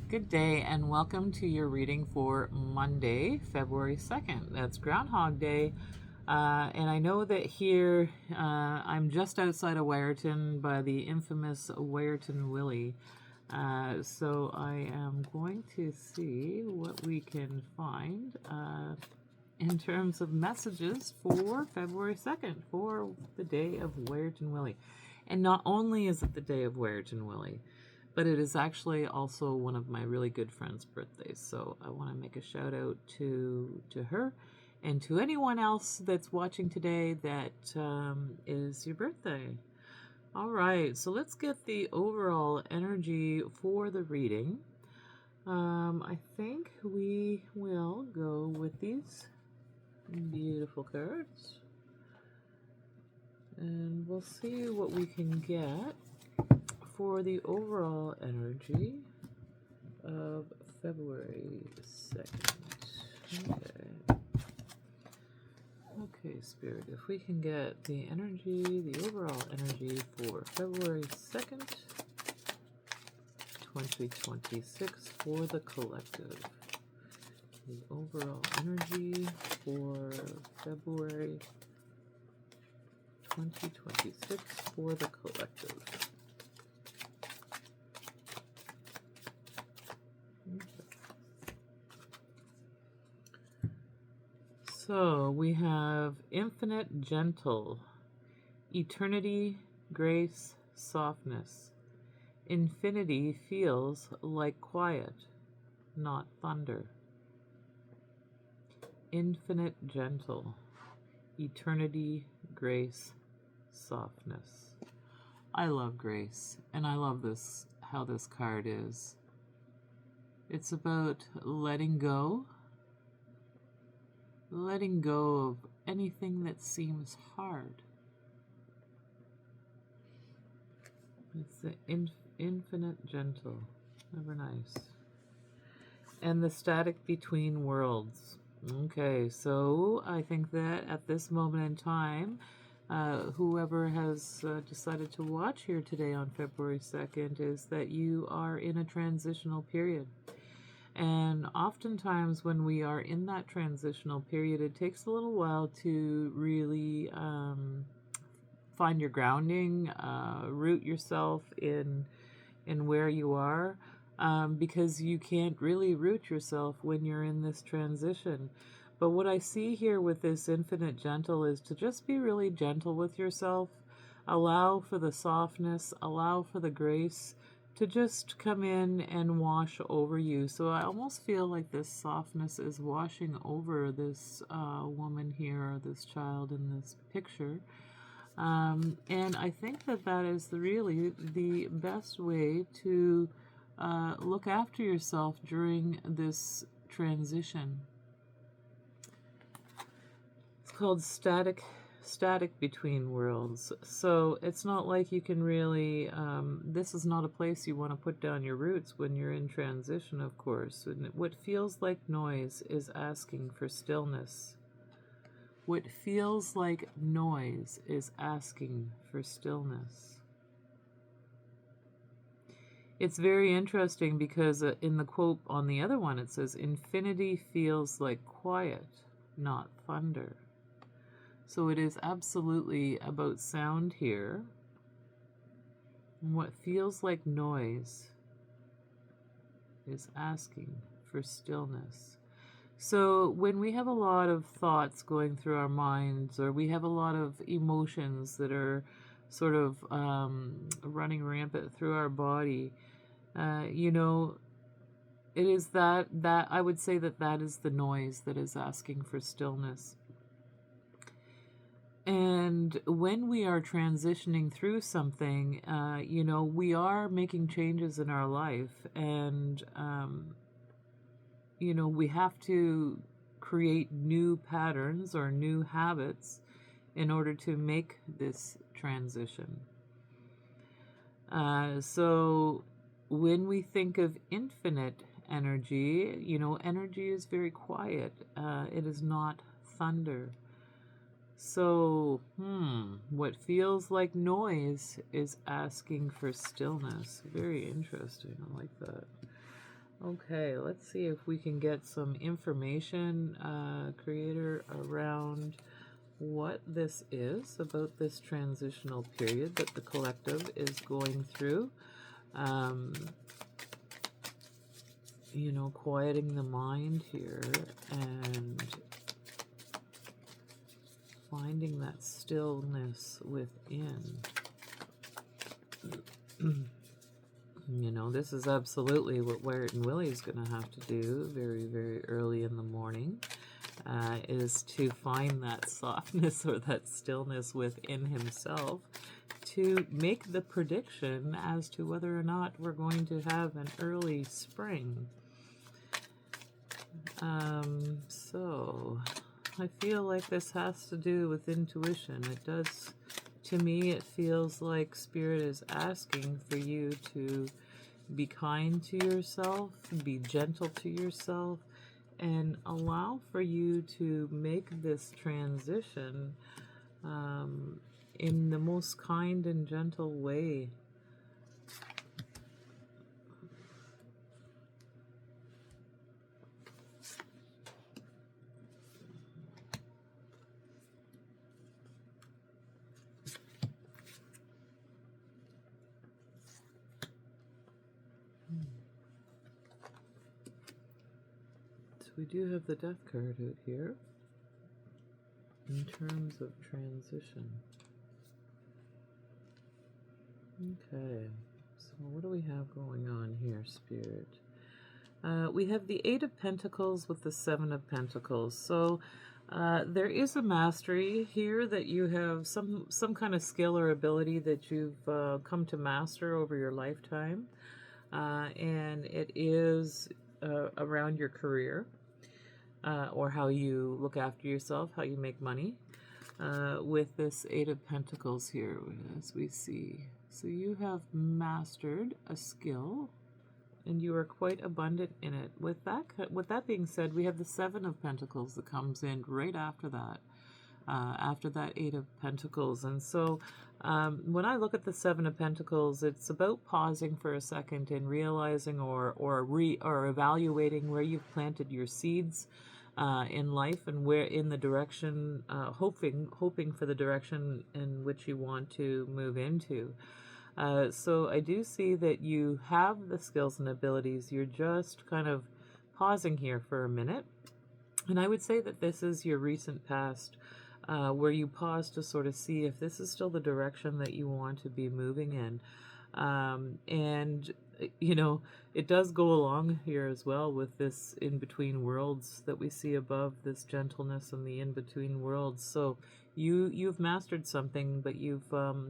Good day and welcome to your reading for Monday, February 2nd. That's Groundhog Day. And I know that here I'm just outside of Wyerton by the infamous Wyerton Willie. So I am going to see what we can find in terms of messages for February 2nd for the day of Wyerton Willie. And not only is it the day of Wyerton Willie, but it is actually also one of my really good friends' birthdays. So I want to make a shout out to her and to anyone else that's watching today that is your birthday. All right, so let's get the overall energy for the reading. I think we will go with these beautiful cards. And we'll see what we can get for the overall energy of February 2nd. Okay, Spirit, if we can get the overall energy for February 2nd, 2026 for the collective. The overall energy for February 2026 for the collective. So we have infinite gentle, eternity, grace, softness. Infinity feels like quiet, not thunder. Infinite gentle, eternity, grace, softness. I love grace, and I love this, how this card is. It's about letting go of anything that seems hard. It's the infinite gentle, ever nice. And the static between worlds. Okay, so I think that at this moment in time, whoever has decided to watch here today on February 2nd is that you are in a transitional period. And oftentimes when we are in that transitional period, it takes a little while to really find your grounding, root yourself in where you are, because you can't really root yourself when you're in this transition. But what I see here with this infinite gentle is to just be really gentle with yourself, allow for the softness, allow for the grace to just come in and wash over you. So I almost feel like this softness is washing over this woman here, or this child in this picture. And I think that that is really the best way to look after yourself during this transition. It's called static between worlds. So it's not like you can really, this is not a place you want to put down your roots when you're in transition, of course. And what feels like noise is asking for stillness. What feels like noise is asking for stillness. It's very interesting because in the quote on the other one, it says, infinity feels like quiet, not thunder. So it is absolutely about sound here. And what feels like noise is asking for stillness. So when we have a lot of thoughts going through our minds, or we have a lot of emotions that are sort of running rampant through our body, it is that I would say that is the noise that is asking for stillness. And when we are transitioning through something, we are making changes in our life, and we have to create new patterns or new habits in order to make this transition. So when we think of infinite energy, energy is very quiet. It is not thunder. So, what feels like noise is asking for stillness. Very interesting. I like that. Okay, let's see if we can get some information, Creator, around what this is, about this transitional period that the collective is going through. Um, you know, quieting the mind here and finding that stillness within. You know, this is absolutely what Wyatt and Willie's going to have to do very, very early in the morning, is to find that softness or that stillness within himself to make the prediction as to whether or not we're going to have an early spring. So I feel like this has to do with intuition. It does, to me, it feels like Spirit is asking for you to be kind to yourself, be gentle to yourself, and allow for you to make this transition in the most kind and gentle way. So we do have the Death card out here in terms of transition. Okay, so what do we have going on here, Spirit? We have the Eight of Pentacles with the Seven of Pentacles. So there is a mastery here, that you have some kind of skill or ability that you've come to master over your lifetime. And it is around your career, or how you look after yourself, how you make money. With this Eight of Pentacles here, as we see. So you have mastered a skill, and you are quite abundant in it. With that being said, we have the Seven of Pentacles that comes in right after that Eight of Pentacles. And so when I look at the Seven of Pentacles, it's about pausing for a second and realizing or evaluating where you've planted your seeds in life, and where in the direction, hoping for the direction in which you want to move into. So I do see that you have the skills and abilities. You're just kind of pausing here for a minute. And I would say that this is your recent past, where you pause to sort of see if this is still the direction that you want to be moving in. And, you know, it does go along here as well with this in-between worlds that we see above, this gentleness and the in-between worlds. So you've mastered something, but you've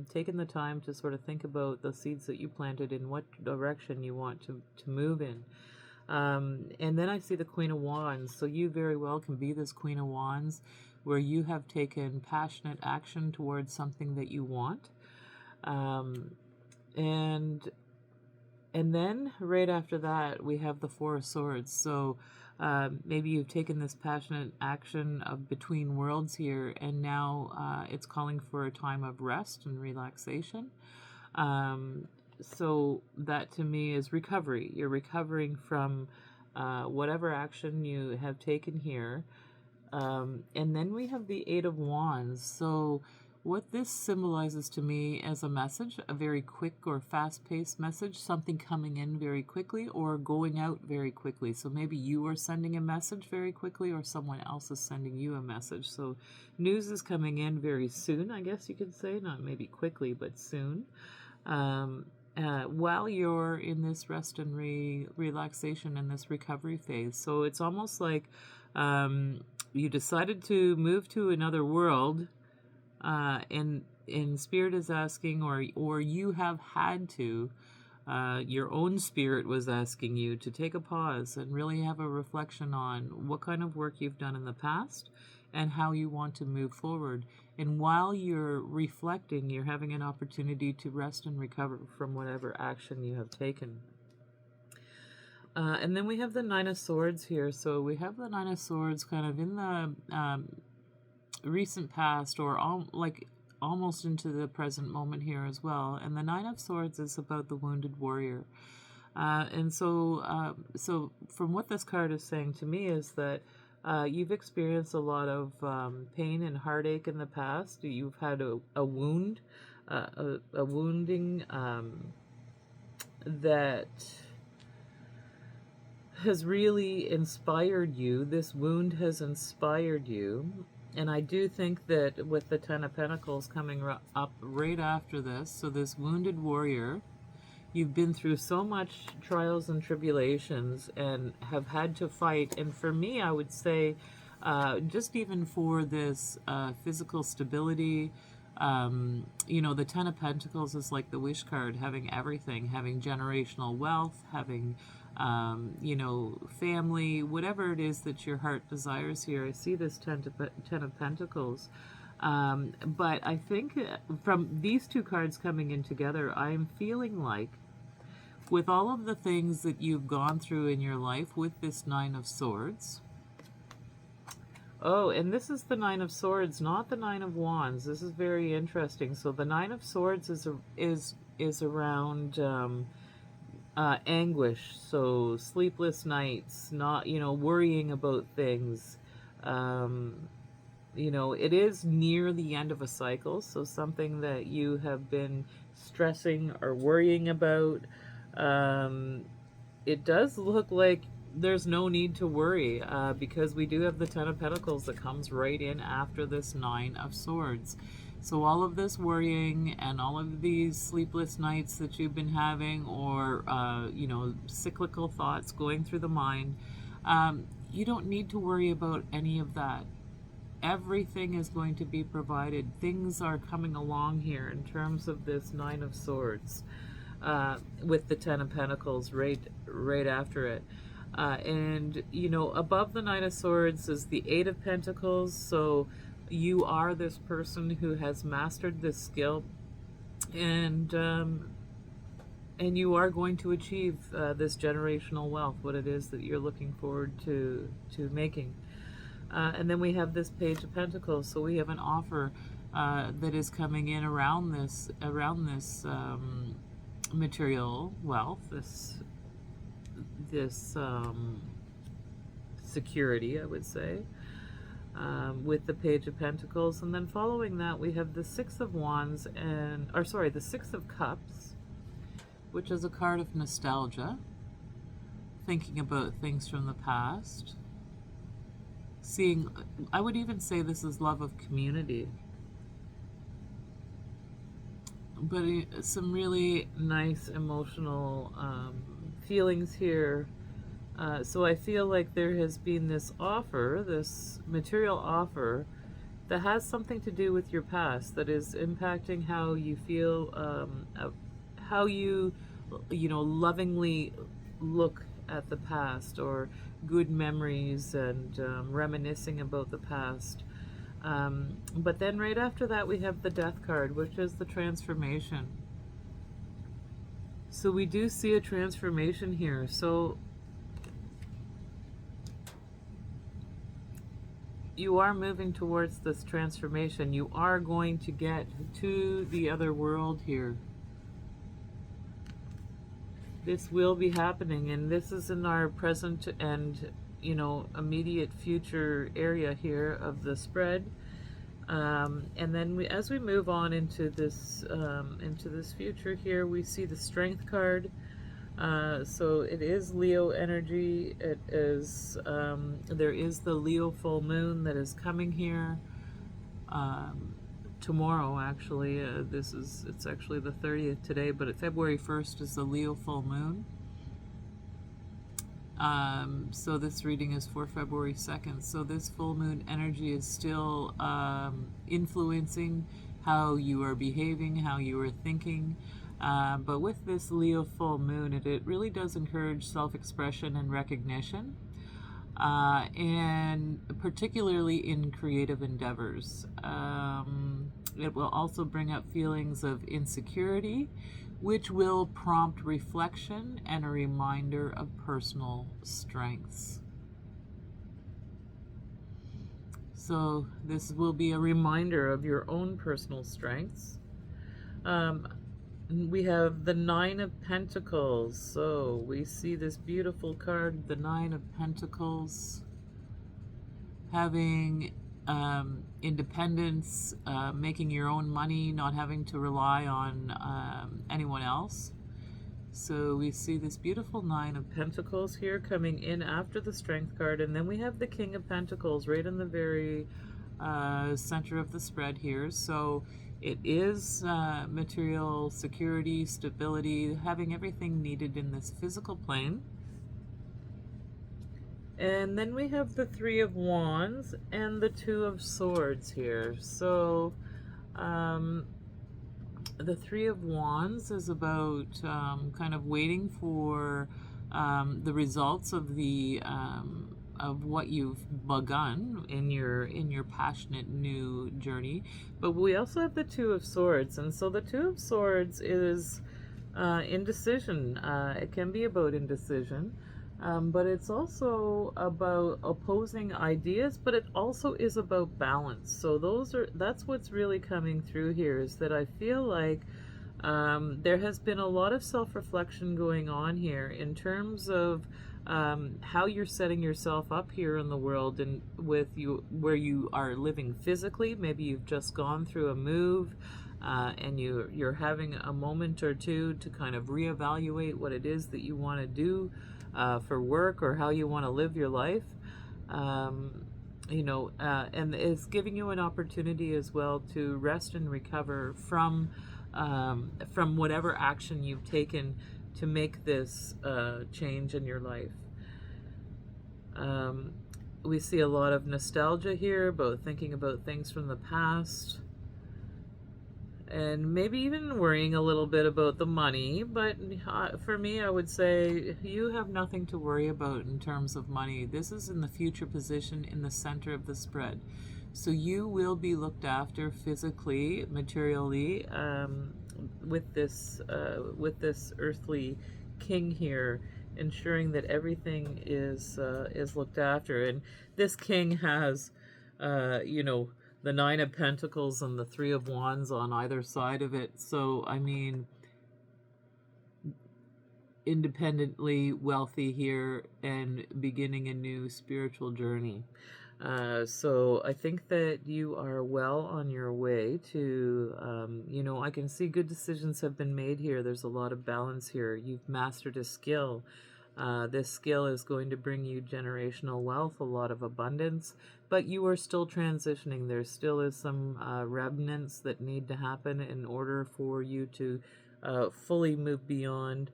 taken the time to sort of think about the seeds that you planted and what direction you want to move in. And then I see the Queen of Wands. So you very well can be this Queen of Wands, where you have taken passionate action towards something that you want. And then right after that, we have the Four of Swords. So maybe you've taken this passionate action of between worlds here, and now it's calling for a time of rest and relaxation. So that to me is recovery. You're recovering from whatever action you have taken here. And then we have the Eight of Wands. So what this symbolizes to me as a message, a very quick or fast-paced message, something coming in very quickly or going out very quickly. So maybe you are sending a message very quickly, or someone else is sending you a message. So news is coming in very soon, I guess you could say, not maybe quickly, but soon. While you're in this rest and relaxation in this recovery phase. So it's almost like you decided to move to another world, and Spirit is asking, or you have had to, your own spirit was asking you to take a pause and really have a reflection on what kind of work you've done in the past and how you want to move forward. And while you're reflecting, you're having an opportunity to rest and recover from whatever action you have taken. And then we have the Nine of Swords here. So we have the Nine of Swords kind of in the recent past, or almost into the present moment here as well. And the Nine of Swords is about the wounded warrior. So from what this card is saying to me is that you've experienced a lot of pain and heartache in the past. You've had a wound, a wounding that has really inspired you. This wound has inspired you. And I do think that with the Ten of Pentacles coming up right after this, so this wounded warrior, you've been through so much trials and tribulations and have had to fight. And for me, I would say, just even for this physical stability, the Ten of Pentacles is like the wish card, having everything, having generational wealth, having, family, whatever it is that your heart desires here. I see this Ten of Pentacles. But I think from these two cards coming in together, I'm feeling like with all of the things that you've gone through in your life with this Nine of Swords. Oh, and this is the Nine of Swords, not the Nine of Wands. This is very interesting. So the Nine of Swords is around anguish, so sleepless nights, not worrying about things. It is near the end of a cycle, so something that you have been stressing or worrying about. It does look like there's no need to worry because we do have the Ten of Pentacles that comes right in after this Nine of Swords. So all of this worrying and all of these sleepless nights that you've been having, or cyclical thoughts going through the mind, you don't need to worry about any of that. Everything is going to be provided. Things are coming along here in terms of this Nine of Swords with the Ten of Pentacles right after it. And above the Nine of Swords is the Eight of Pentacles. So you are this person who has mastered this skill, and you are going to achieve this generational wealth, what it is that you're looking forward to making. And then we have this Page of Pentacles. So we have an offer that is coming in around this material wealth, this security, I would say, with the Page of Pentacles. And then following that, we have the Six of Wands the Six of Cups, which is a card of nostalgia, thinking about things from the past. I would even say this is love of community. But some really nice emotional feelings here. So I feel like there has been this offer, this material offer, that has something to do with your past, that is impacting how you feel, how you lovingly look at the past, or good memories, and reminiscing about the past. But then right after that we have the Death card, which is the transformation. So we do see a transformation here. So you are moving towards this transformation. You are going to get to the other world here. This will be happening, and this is in our present and immediate future area here of the spread. And then as we move on into this future here, we see the Strength card. So it is Leo energy. It is there is the Leo full moon that is coming here tomorrow. Actually, it's actually the 30th today, but February 1st is the Leo full moon. So this reading is for February 2nd. So this full moon energy is still influencing how you are behaving, how you are thinking. But with this Leo full moon, it really does encourage self-expression and recognition, and particularly in creative endeavors. It will also bring up feelings of insecurity, which will prompt reflection and a reminder of personal strengths. So this will be a reminder of your own personal strengths. We have the Nine of Pentacles. So we see this beautiful card, the Nine of Pentacles, having independence, making your own money, not having to rely on anyone else. So we see this beautiful Nine of Pentacles here coming in after the Strength card, and then we have the King of Pentacles right in the very center of the spread here. So it is material security, stability, having everything needed in this physical plane. And then we have the Three of Wands and the Two of Swords here. So the Three of Wands is about kind of waiting for the results of the of what you've begun in your passionate new journey. But we also have the Two of Swords, and so the Two of Swords is indecision. It can be about indecision. But it's also about opposing ideas, but it also is about balance. So that's what's really coming through here, is that I feel like there has been a lot of self-reflection going on here in terms of how you're setting yourself up here in the world, and with you where you are living physically. Maybe you've just gone through a move, and you're having a moment or two to kind of reevaluate what it is that you want to do for work, or how you want to live your life. And it's giving you an opportunity as well to rest and recover from whatever action you've taken to make this change in your life. We see a lot of nostalgia here, both thinking about things from the past, and maybe even worrying a little bit about the money. But for me, I would say you have nothing to worry about in terms of money. This is in the future position in the center of the spread. So you will be looked after physically, materially, with this earthly king here, ensuring that everything is looked after. And this king has, the Nine of Pentacles and the Three of Wands on either side of it. So, I mean, independently wealthy here and beginning a new spiritual journey. So I think that you are well on your way to, I can see good decisions have been made here. There's a lot of balance here. You've mastered a skill. This skill is going to bring you generational wealth, a lot of abundance, but you are still transitioning. There still is some remnants that need to happen in order for you to fully move beyond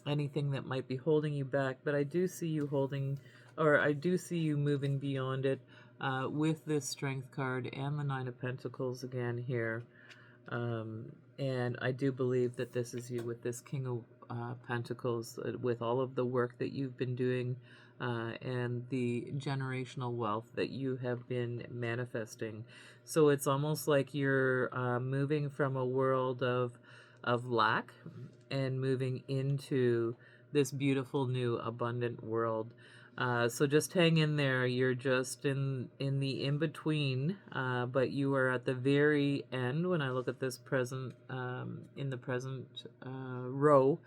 anything that might be holding you back. But I do see you moving beyond it with this Strength card and the Nine of Pentacles again here. And I do believe that this is you with this King of Pentacles, with all of the work that you've been doing and the generational wealth that you have been manifesting. So it's almost like you're moving from a world of lack and moving into this beautiful new abundant world. So just hang in there. You're just in the in-between, but you are at the very end. When I look at this present, in the present row,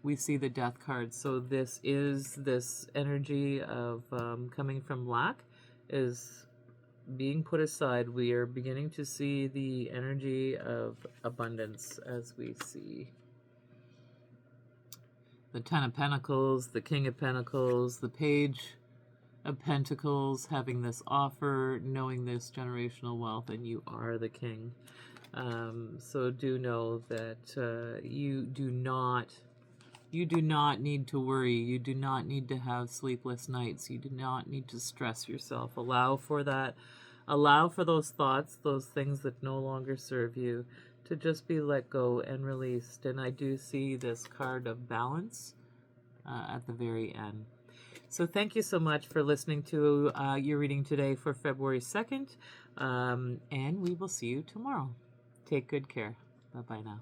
we see the Death card. So this energy of coming from lack is being put aside. We are beginning to see the energy of abundance as we see the Ten of Pentacles, the King of Pentacles, the Page of Pentacles, having this offer, knowing this generational wealth, and you are the king. So do know that you do not need to worry. You do not need to have sleepless nights. You do not need to stress yourself. Allow for that. Allow for those thoughts, those things that no longer serve you, to just be let go and released. And I do see this card of balance at the very end. So thank you so much for listening to your reading today for February 2nd. And we will see you tomorrow. Take good care. Bye-bye now.